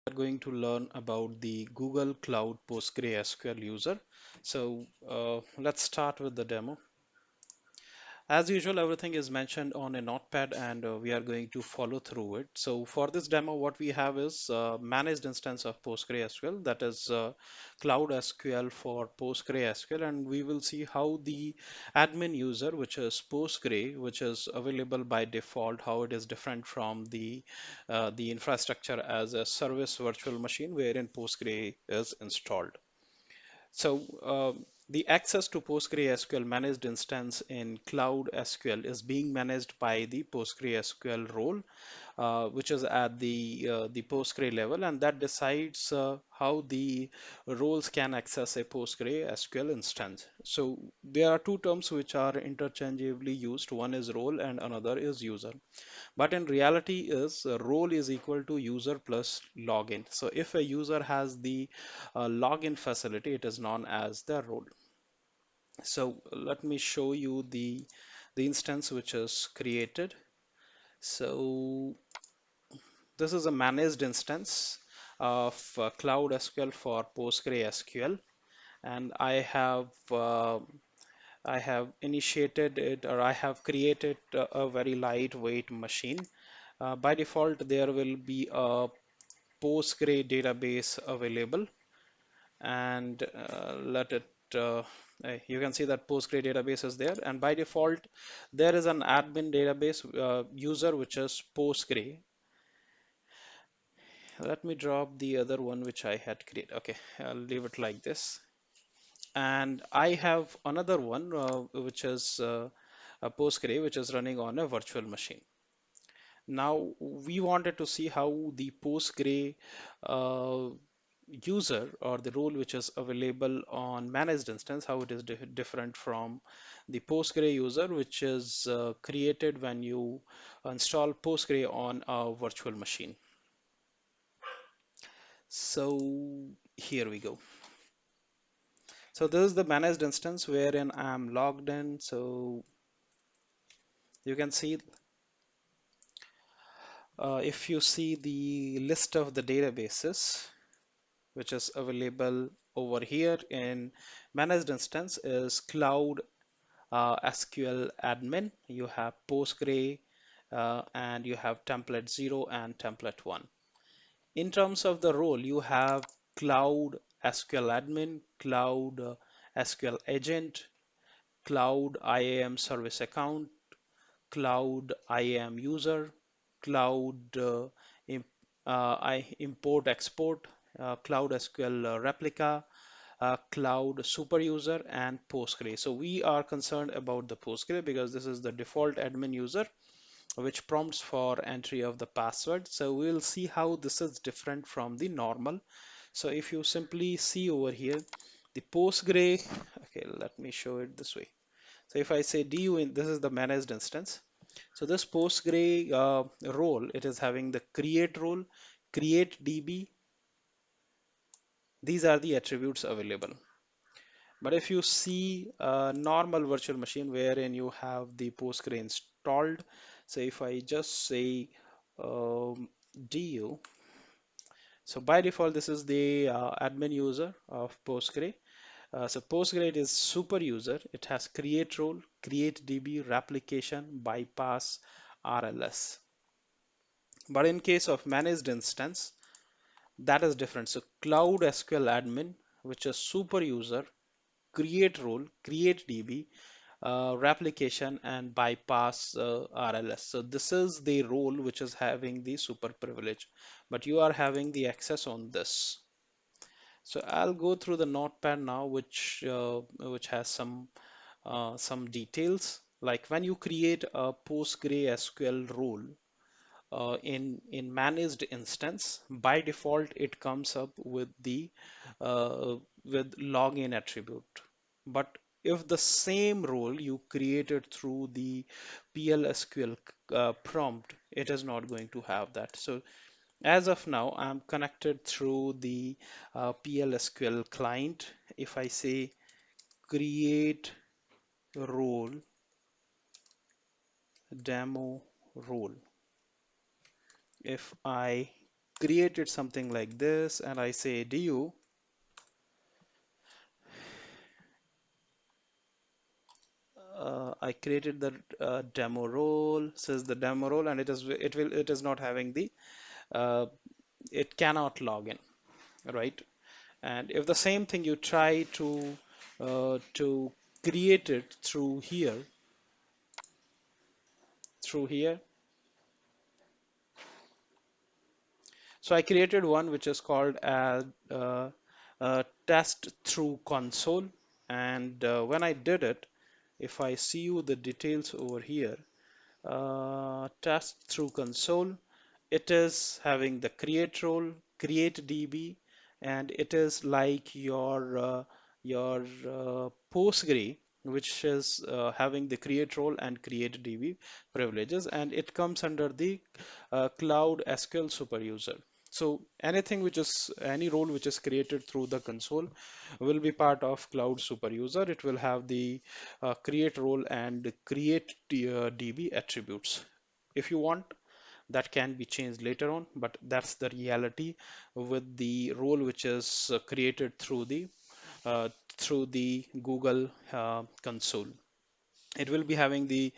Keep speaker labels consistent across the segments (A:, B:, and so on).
A: are going to learn about the Google Cloud PostgreSQL user. So let's start with the demo. As usual, everything is mentioned on a notepad and we are going to follow through it. So for this demo, what we have is managed instance of PostgreSQL, that is Cloud SQL for PostgreSQL, and we will see how the admin user, which is Postgre, which is available by default, how it is different from the infrastructure as a service virtual machine wherein Postgre is installed. So the access to PostgreSQL managed instance in Cloud SQL is being managed by the PostgreSQL role, which is at the Postgre level, and that decides how the roles can access a PostgreSQL instance. So there are two terms which are interchangeably used. One is role and another is user. But in reality is role is equal to user plus login. So if a user has the login facility, it is known as the role. So let me show you the instance which is created. So this is a managed instance of Cloud SQL for PostgreSQL, and I have initiated it, or I have created a very lightweight machine. By default, there will be a Postgre database available, and let it. You can see that Postgre database is there, and by default, there is an admin database user which is Postgre. Let me drop the other one which I had created. Okay, I'll leave it like this. And I have another one which is a Postgre, which is running on a virtual machine. Now we wanted to see how the Postgre uh, user or the role which is available on managed instance, how it is different from the Postgre user, which is created when you install Postgre on a virtual machine. So here we go. So this is the managed instance wherein I'm logged in. So you can see if you see the list of the databases which is available over here in managed instance is Cloud SQL admin. You have Postgre and you have template 0 and template 1. In terms of the role, you have Cloud SQL admin, Cloud SQL agent, Cloud IAM service account, Cloud IAM user, Cloud import export, Cloud SQL replica, Cloud super user, and Postgre. So we are concerned about the Postgre because this is the default admin user which prompts for entry of the password. So we'll see how this is different from the normal. So if you simply see over here, the Postgre, okay, let me show it this way. So if I say du in, this is the managed instance. So this Postgre role, it is having the create role, create DB. These are the attributes available. But if you see a normal virtual machine wherein you have the Postgre installed, so if I just say du, so by default this is the admin user of Postgre. So Postgre is super user. It has create role, create DB, replication, bypass, RLS. But in case of managed instance, that is different. So Cloud SQL admin, which is super user, create role, create DB, replication, and bypass RLS. So this is the role which is having the super privilege, but you are having the access on this. So I'll go through the notepad now, which has some details. Like when you create a PostgreSQL role in managed instance, by default it comes up uh, with login attribute. But if the same role you created through the PLSQL prompt, it is not going to have that. So as of now, I'm connected through the PLSQL client. If I say create role, demo role, if I created something like this and I say du, I created the demo role, says the demo role, and it is not having the uh, it cannot log in, right? And if the same thing you try to create it through here, so I created one which is called as test through console, and when I did it, if I see you the details over here, test through console. It is having the create role, create DB, and it is like your Postgre, which is having the create role and create DB privileges, and it comes under the Cloud SQL super user. So anything which is any role which is created through the console will be part of Cloud super user. It will have the create role and create DB attributes. If you want, that can be changed later on, but that's the reality with the role which is created uh, through the Google console. It will be having the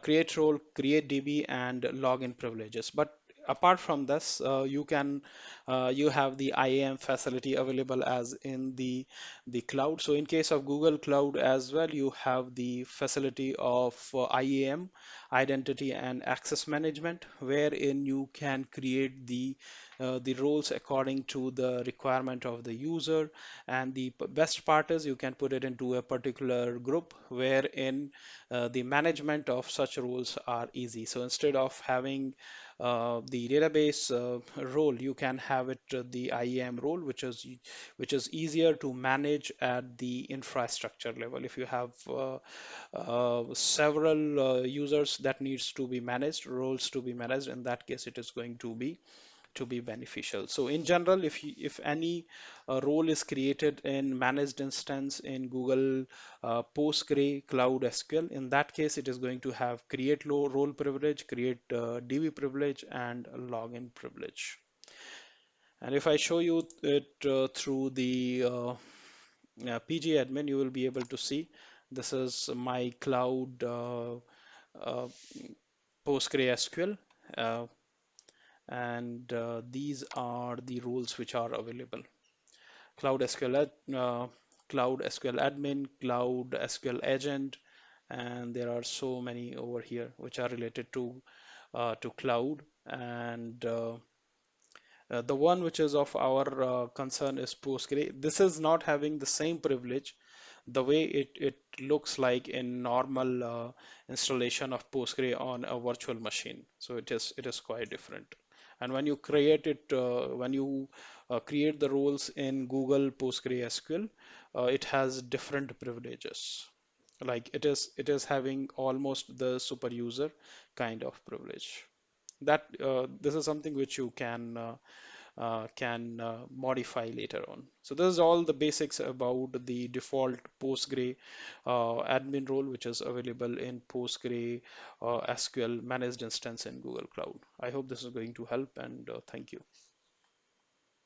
A: create role, create DB, and login privileges. But apart from this, you have the IAM facility available as in the cloud. So in case of Google Cloud as well, you have the facility of IAM, identity and access management, wherein you can create the roles according to the requirement of the user. And the best part is you can put it into a particular group wherein the management of such roles are easy. So instead of having the database role, you can have it the IAM role, which is easier to manage at the infrastructure level. If you have several users that needs to be managed, roles to be managed, in that case, it is going to be beneficial. So in general, if any role is created in managed instance in Google Postgre Cloud SQL, in that case, it is going to have create role privilege, create DB privilege, and login privilege. And if I show you it through the PG admin, you will be able to see this is my cloud uh, PostgreSQL. Uh, and these are the rules which are available. Cloud SQL, Cloud SQL admin, Cloud SQL agent, and there are so many over here which are related to cloud. And the one which is of our concern is Postgre. This is not having the same privilege the way it looks like in normal installation of Postgre on a virtual machine. So it is quite different. And when you create it, when you create the roles in Google PostgreSQL, it has different privileges. Like it is having almost the super user kind of privilege. That this is something which you can modify later on. So this is all the basics about the default Postgre admin role, which is available in Postgre SQL managed instance in Google Cloud. I hope this is going to help, and thank you.